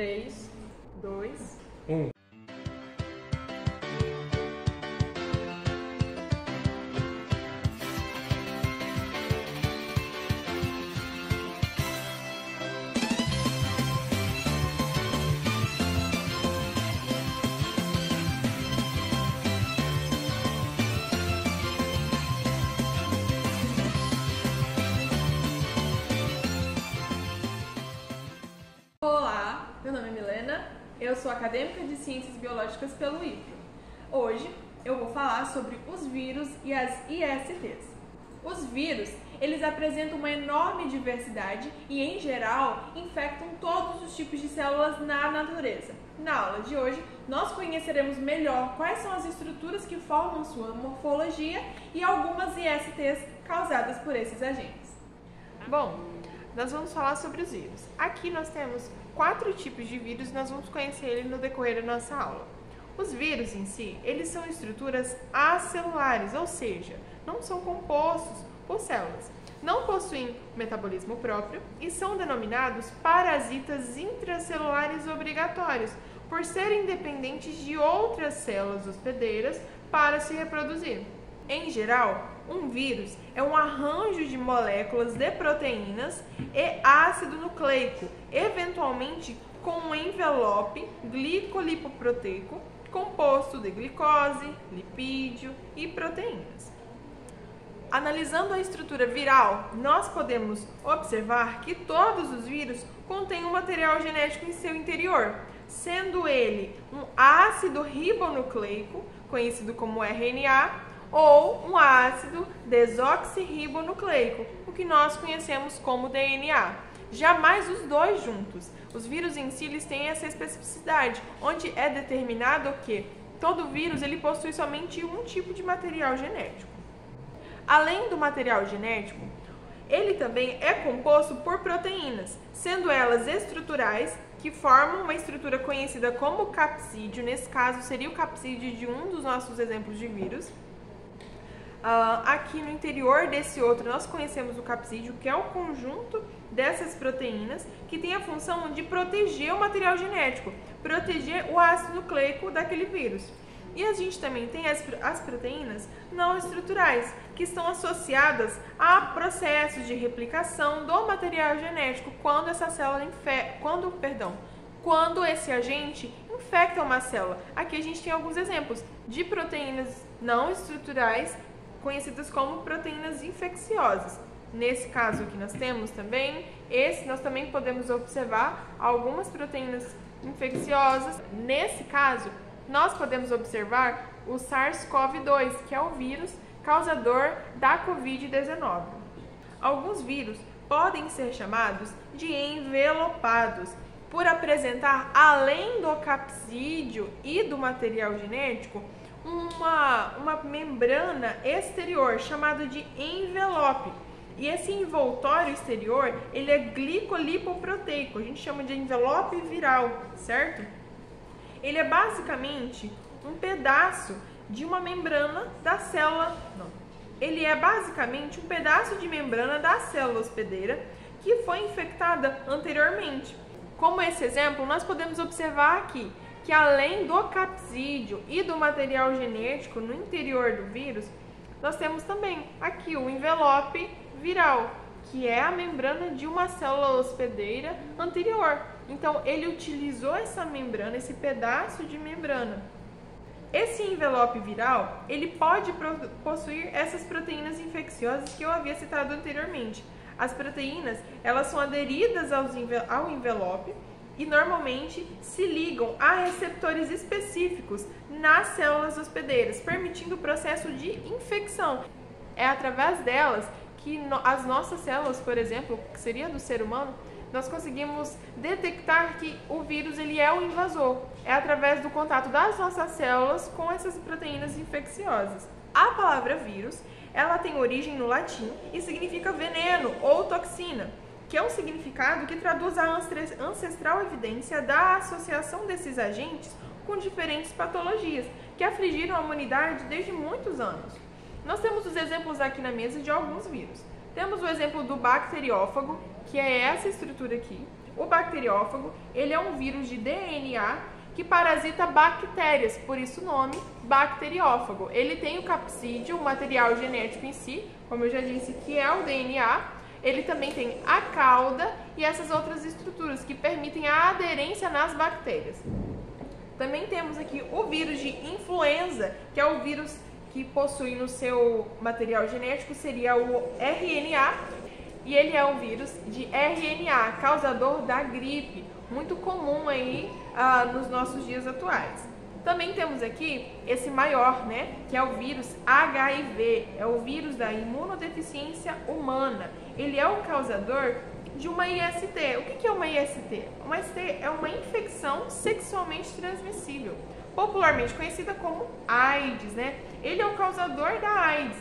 3, 2, 1. Olá, meu nome é Milena, eu sou acadêmica de Ciências Biológicas pelo IFRO. Hoje eu vou falar sobre os vírus e as ISTs. Os vírus, eles apresentam uma enorme diversidade e, em geral, infectam todos os tipos de células na natureza. Na aula de hoje, nós conheceremos melhor quais são as estruturas que formam sua morfologia e algumas ISTs causadas por esses agentes. Bom, nós vamos falar sobre os vírus. Aqui nós temos 4 tipos de vírus e nós vamos conhecer ele no decorrer da nossa aula. Os vírus em si, eles são estruturas acelulares, ou seja, não são compostos por células, não possuem metabolismo próprio e são denominados parasitas intracelulares obrigatórios, por serem dependentes de outras células hospedeiras para se reproduzir. Em geral, um vírus é um arranjo de moléculas de proteínas e ácido nucleico, eventualmente com um envelope glicolipoproteico composto de glicose, lipídio e proteínas. Analisando a estrutura viral, nós podemos observar que todos os vírus contêm um material genético em seu interior, sendo ele um ácido ribonucleico, conhecido como RNA, ou um ácido desoxirribonucleico, o que nós conhecemos como DNA. Jamais os dois juntos. Os vírus em si eles têm essa especificidade, onde é determinado que todo vírus ele possui somente um tipo de material genético. Além do material genético, ele também é composto por proteínas, sendo elas estruturais, que formam uma estrutura conhecida como capsídeo. Nesse caso, seria o capsídeo de um dos nossos exemplos de vírus. Aqui no interior desse outro nós conhecemos o capsídeo, que é o conjunto dessas proteínas que tem a função de proteger o material genético, proteger o ácido nucleico daquele vírus. E a gente também tem as proteínas não estruturais, que estão associadas a processos de replicação do material genético quando essa célula quando esse agente infecta uma célula. Aqui a gente tem alguns exemplos de proteínas não estruturais conhecidas como proteínas infecciosas. Nesse caso aqui nós temos também, nós também podemos observar algumas proteínas infecciosas. Nesse caso, nós podemos observar o SARS-CoV-2, que é o vírus causador da Covid-19. Alguns vírus podem ser chamados de envelopados, por apresentar, além do capsídeo e do material genético, uma membrana exterior chamada de envelope. E esse envoltório exterior, ele é glicolipoproteico, a gente chama de envelope viral, certo? Ele é basicamente um pedaço de uma membrana da célula, ele é basicamente um pedaço de membrana da célula hospedeira que foi infectada anteriormente. Como esse exemplo, nós podemos observar aqui que além do capsídeo e do material genético no interior do vírus, nós temos também aqui o envelope viral, que é a membrana de uma célula hospedeira anterior. Então, ele utilizou essa membrana, esse pedaço de membrana. Esse envelope viral, ele pode possuir essas proteínas infecciosas que eu havia citado anteriormente. As proteínas, elas são aderidas ao envelope e normalmente se ligam a receptores específicos nas células hospedeiras, permitindo o processo de infecção. É através delas que as nossas células, por exemplo, que seria do ser humano, nós conseguimos detectar que o vírus ele é o invasor. É através do contato das nossas células com essas proteínas infecciosas. A palavra vírus, ela tem origem no latim e significa veneno ou toxina, que é um significado que traduz a ancestral evidência da associação desses agentes com diferentes patologias que afligiram a humanidade desde muitos anos. Nós temos os exemplos aqui na mesa de alguns vírus. Temos o exemplo do bacteriófago, que é essa estrutura aqui. O bacteriófago, ele é um vírus de DNA que parasita bactérias, por isso o nome bacteriófago. Ele tem o capsídeo, o material genético em si, como eu já disse, que é o DNA. Ele também tem a cauda e essas outras estruturas que permitem a aderência nas bactérias. Também temos aqui o vírus de influenza, que é o vírus que possui no seu material genético, seria o RNA, e ele é um vírus de RNA, causador da gripe, muito comum aí nos nossos dias atuais. Também temos aqui esse maior, né, que é o vírus HIV, é o vírus da imunodeficiência humana. Ele é o causador de uma IST. O que é uma IST? Uma IST é uma infecção sexualmente transmissível, popularmente conhecida como AIDS, né? Ele é o causador da AIDS.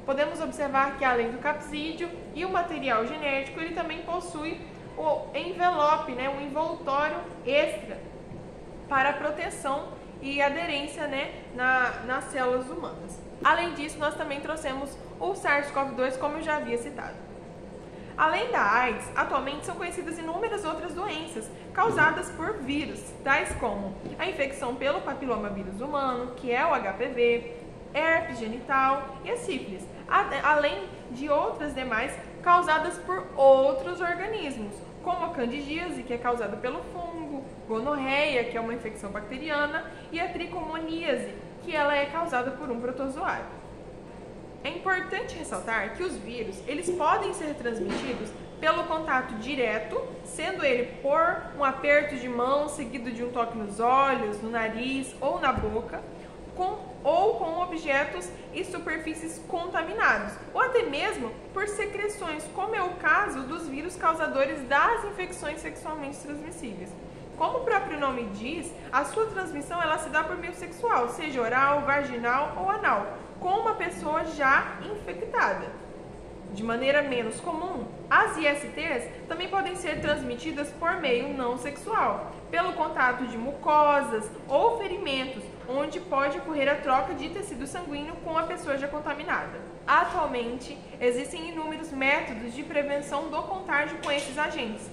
Podemos observar que além do capsídeo e o material genético, ele também possui o envelope, né, um envoltório extra para a proteção e aderência, né, nas células humanas. Além disso, nós também trouxemos o SARS-CoV-2, como eu já havia citado. Além da AIDS, atualmente são conhecidas inúmeras outras doenças causadas por vírus, tais como a infecção pelo papilomavírus humano, que é o HPV, herpes genital e a sífilis, além de outras demais causadas por outros organismos, como a candidíase, que é causada pelo fungo, gonorreia, que é uma infecção bacteriana, e a tricomoníase, que ela é causada por um protozoário. É importante ressaltar que os vírus, eles podem ser transmitidos pelo contato direto, sendo ele por um aperto de mão seguido de um toque nos olhos, no nariz ou na boca, ou com objetos e superfícies contaminados, ou até mesmo por secreções, como é o caso dos vírus causadores das infecções sexualmente transmissíveis. Como o próprio nome diz, a sua transmissão ela se dá por meio sexual, seja oral, vaginal ou anal, com uma pessoa já infectada. De maneira menos comum, as ISTs também podem ser transmitidas por meio não sexual, pelo contato de mucosas ou ferimentos, onde pode ocorrer a troca de tecido sanguíneo com a pessoa já contaminada. Atualmente, existem inúmeros métodos de prevenção do contágio com esses agentes,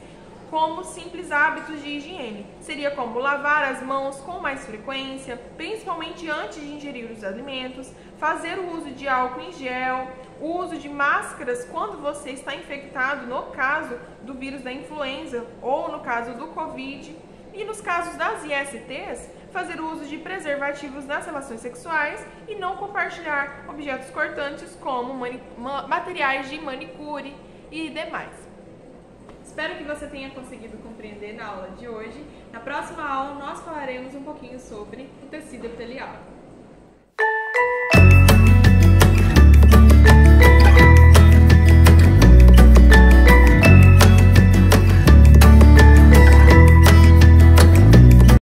como simples hábitos de higiene. Seria como lavar as mãos com mais frequência, principalmente antes de ingerir os alimentos, fazer o uso de álcool em gel, o uso de máscaras quando você está infectado, no caso do vírus da influenza ou no caso do Covid, e nos casos das ISTs, fazer o uso de preservativos nas relações sexuais e não compartilhar objetos cortantes como materiais de manicure e demais. Espero que você tenha conseguido compreender na aula de hoje. Na próxima aula, nós falaremos um pouquinho sobre o tecido epitelial.